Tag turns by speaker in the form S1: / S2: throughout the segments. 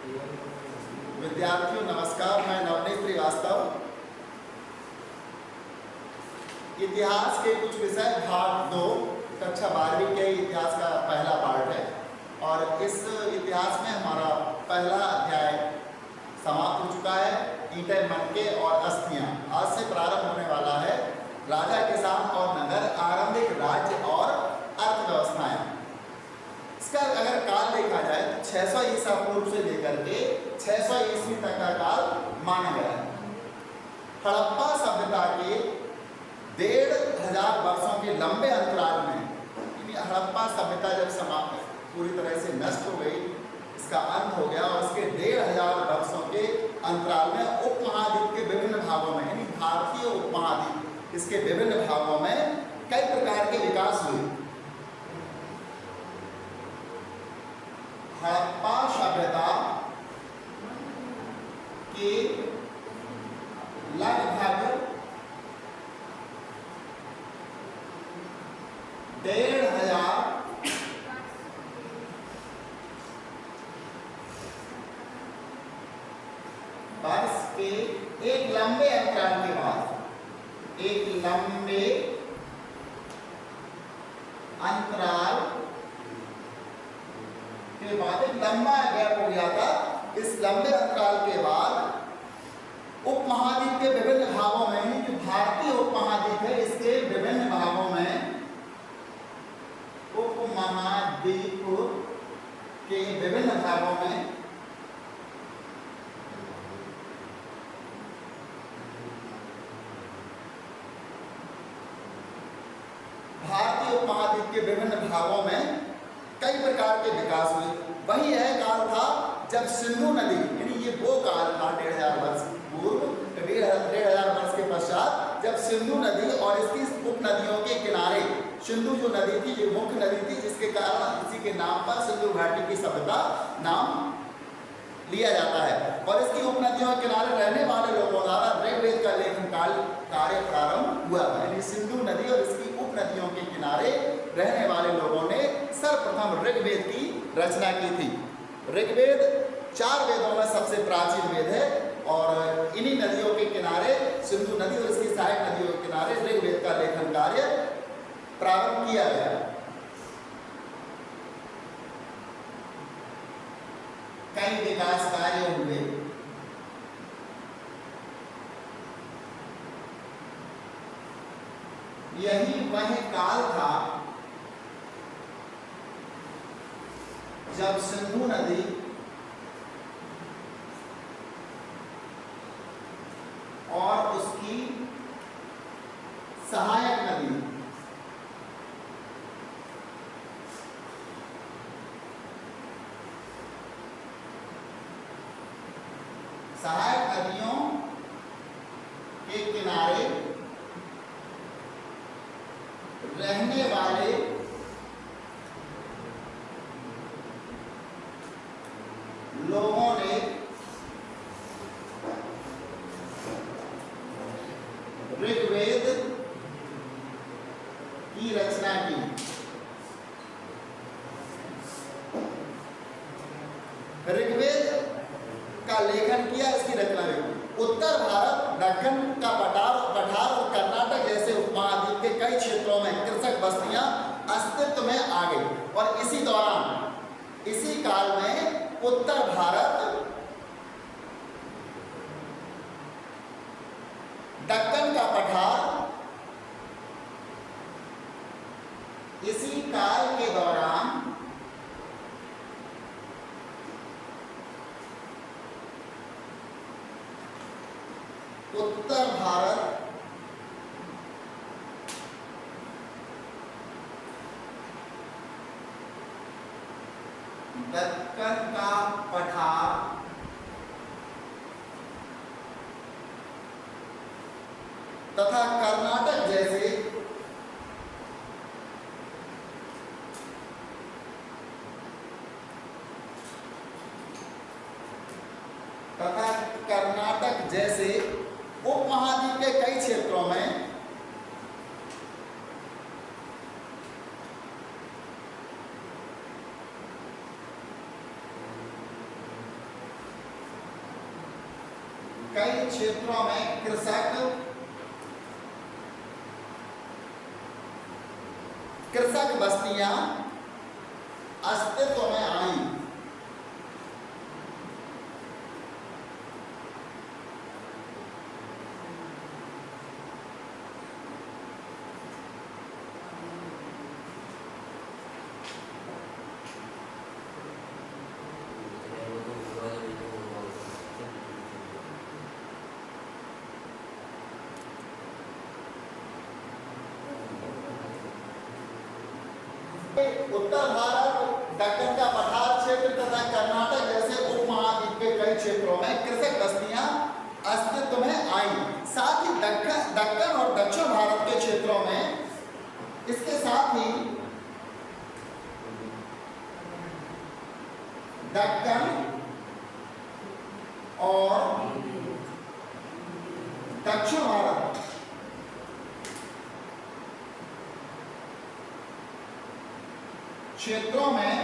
S1: विद्यार्थियों नमस्कार, मैं नवनीत श्रीवास्तव। इतिहास के कुछ विषय भाग 2 कक्षा 12वीं के इतिहास का पहला पार्ट है और इस इतिहास में हमारा पहला अध्याय समाप्त हो चुका है। ईंटें मटके और अस्थियां। आज से प्रारंभ होने वाला है राजा, किसान और नगर, आरंभिक राज्य और अर्थव्यवस्थाएं। इसका अगर काल देखा जाए तो 600 ईसा पूर्व से लेकर के 600 ईस्वी तक का काल माना गया है। हड़प्पा सभ्यता के 1500 वर्षों के लंबे अंतराल में, हड़प्पा सभ्यता जब समाप्त पूरी तरह से नष्ट हो गई, इसका अंत हो गया और इसके 1500 वर्षों के अंतराल में उपमहाद्वीप के विभिन्न भागों में, यानी भारतीय उपमहाद्वीप, इसके विभिन्न भागों में कई प्रकार के विकास हुए। हड़प्पा सभ्यता के लगभग 1500 वर्ष के एक लंबे अंतराल के बाद, एक लंबे अंतराल के बाद, एक लंबा गैप हो गया था। इस लंबे अंतराल के बाद उपमहाद्वीप के विभिन्न भागों में, जो भारतीय उपमहाद्वीप है इसके विभिन्न भागों में, उपमहाद्वीप के विभिन्न भागों में भारतीय उपमहाद्वीप के विभिन्न भागों में कई प्रकार के विकास हुए। वही यह काल था जब सिंधु नदी, यानी ये वो काल था 1500 वर्ष पूर्व, 1500 वर्ष के पश्चात, जब सिंधु नदी और इसकी उपनदियों के किनारे, सिंधु जो नदी थी ये मुख्य नदी थी, जिसके कारण इसी के नाम पर सिंधु घाटी की सभ्यता नाम लिया जाता है। और इसकी उपनदियों के किनारे रहने वाले लोगों द्वारा ऋग्वेद का लेखन कार्य प्रारंभ हुआ। यानी सिंधु नदी और इसकी उपनदियों के किनारे रहने वाले लोगों ने सर्वप्रथम ऋग्वेद की रचना की थी। ऋग्वेद 4 वेदों में सबसे प्राचीन वेद है और इन्हीं नदियों के किनारे, सिंधु नदी और इसकी सहायक नदियों के किनारे ऋग्वेद का लेखन कार्य प्रारंभ किया गया। कई विकास कार्य हुए। यही वह काल था जब सिंधु नदी और उसकी सहायक नदी नदियों के किनारे रहने वाले लोगों ने ऋग्वेद की रचना की। ऋग्वेद का लेखन किया, इसकी रचना की। उत्तर भारत, दक्कन का पठार और कर्नाटक जैसे उपमहाद्वीप के कई क्षेत्रों में कृषक बस्तियां अस्तित्व में आ गई और इसी दौरान, इसी काल में उत्तर भारत, दक्कन का पठार, इसी काल के दौरान उत्तर भारत, दक्कन का पठार तथा कर्नाटक जैसे उपमहाद्वीप के कई क्षेत्रों में कई क्षेत्रों में कृषक बस्तियां अस्तित्व में आई। उत्तर भारत, दक्कन का पठार क्षेत्र तथा कर्नाटक जैसे उपमहाद्वीप के कई क्षेत्रों में कृषक बस्तियां अस्तित्व में आई। साथ ही दक्कन और दक्षिण भारत के क्षेत्रों में इसके साथ ही दक्कन और दक्षिण भारत क्षेत्रों में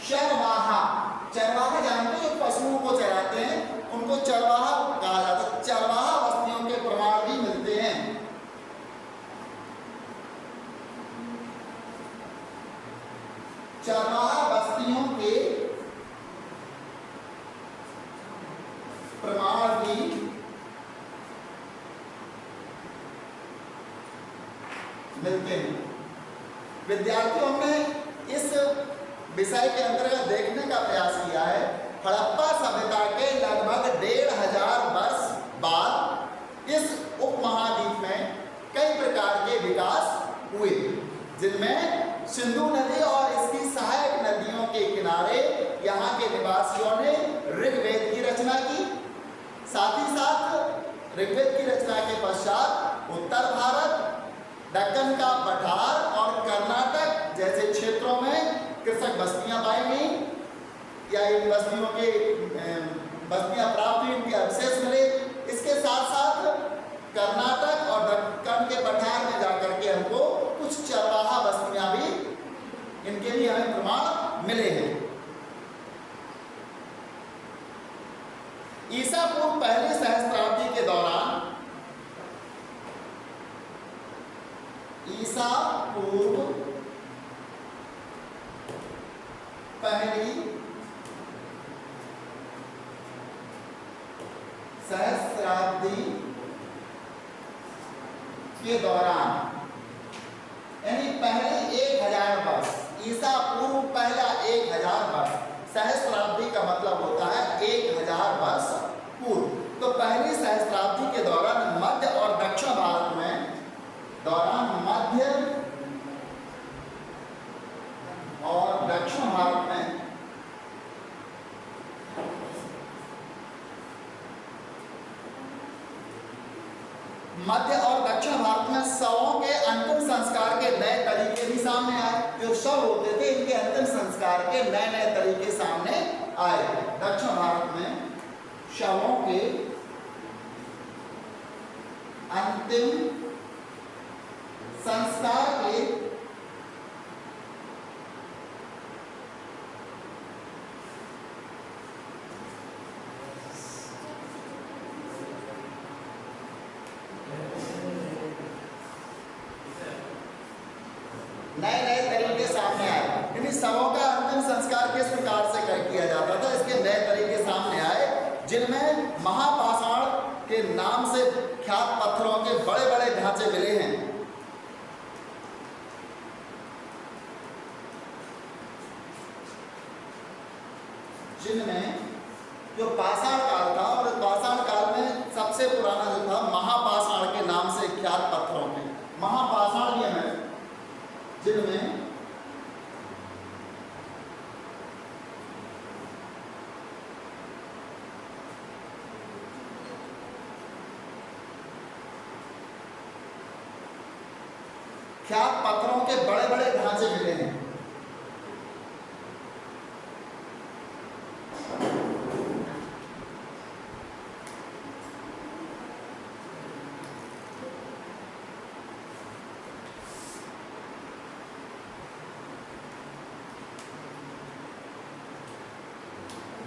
S1: चरवाहा जानते हैं, जो पशुओं को चराते हैं उनको चरवाहा कहा जाता है। चरवाहा बस्तियों के प्रमाण भी मिलते हैं। चरवाहा बस्तियों के प्रमाण भी मिलते हैं। विद्यार्थियों ने इस विषय के अंतर्गत देखने का प्रयास किया है। हड़प्पा सभ्यता के लगभग 1500 वर्ष बाद इस उपमहाद्वीप में कई प्रकार के विकास हुए, जिनमें सिंधु नदी और इसकी सहायक नदियों के किनारे यहाँ के निवासियों ने ऋग्वेद की रचना की। साथ ही साथ ऋग्वेद की रचना के पश्चात उत्तर भारत, दक्कन का पठार और कर्नाटक जैसे क्षेत्रों में कृषक बस्तियां पाई गई या इन बस्तियों के बस्तियां प्राप्त हुई, इनके अवशेष मिले। इसके साथ साथ कर्नाटक और दक्कन के पठार में जाकर के हमको कुछ चरवाहा बस्तियां भी, इनके भी हमें प्रमाण मिले हैं। ईसा पूर्व पहली सहस्त्राब्दी के दौरान, ईसा पूर्व पहली सहस्त्राब्दी के दौरान, यानी पहले 1000 वर्ष, ईसा पूर्व पहला 1000 वर्ष, सहस्त्राब्दी का मतलब होता है 1000 वर्ष पूर्व। तो पहली सहस्त्राब्दी के दौरान मध्य और दक्षिण भारत में, मध्य और दक्षिण भारत में मध्य और दक्षिण भारत में शवों के अंतिम संस्कार के नए तरीके भी सामने आए। जो शव होते थे, इनके अंतिम संस्कार के नए नए तरीके सामने आए। दक्षिण भारत में शवों के अंतिम संस्कार के नए नए तरीके सामने आए। यानी शवों का अंतिम संस्कार किस प्रकार से किया जाता था, इसके नए तरीके सामने आए, जिनमें महापाषाण के नाम से ख्यात पत्थरों के बड़े बड़े ढांचे मिले हैं। जिनमें जो पाषाण काल था, और पाषाण काल में सबसे पुराना जो था महापाषाण के नाम से ख्यात पत्थरों के महापाषाण ये हैं, जिनमें ख्यात पत्थरों के बड़े बड़े ढांचे मिले हैं।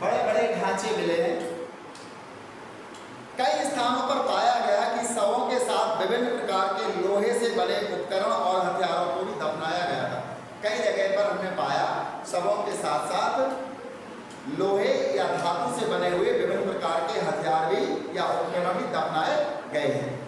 S1: बड़े बड़े ढांचे मिले हैं। कई स्थानों पर पाया गया कि शवों के साथ विभिन्न प्रकार के लोहे से बने उपकरण और हथियारों को भी दफनाया गया था। कई जगह पर हमने पाया शवों के साथ साथ लोहे या धातु से बने हुए विभिन्न प्रकार के हथियार भी या उपकरण भी दफनाए गए हैं।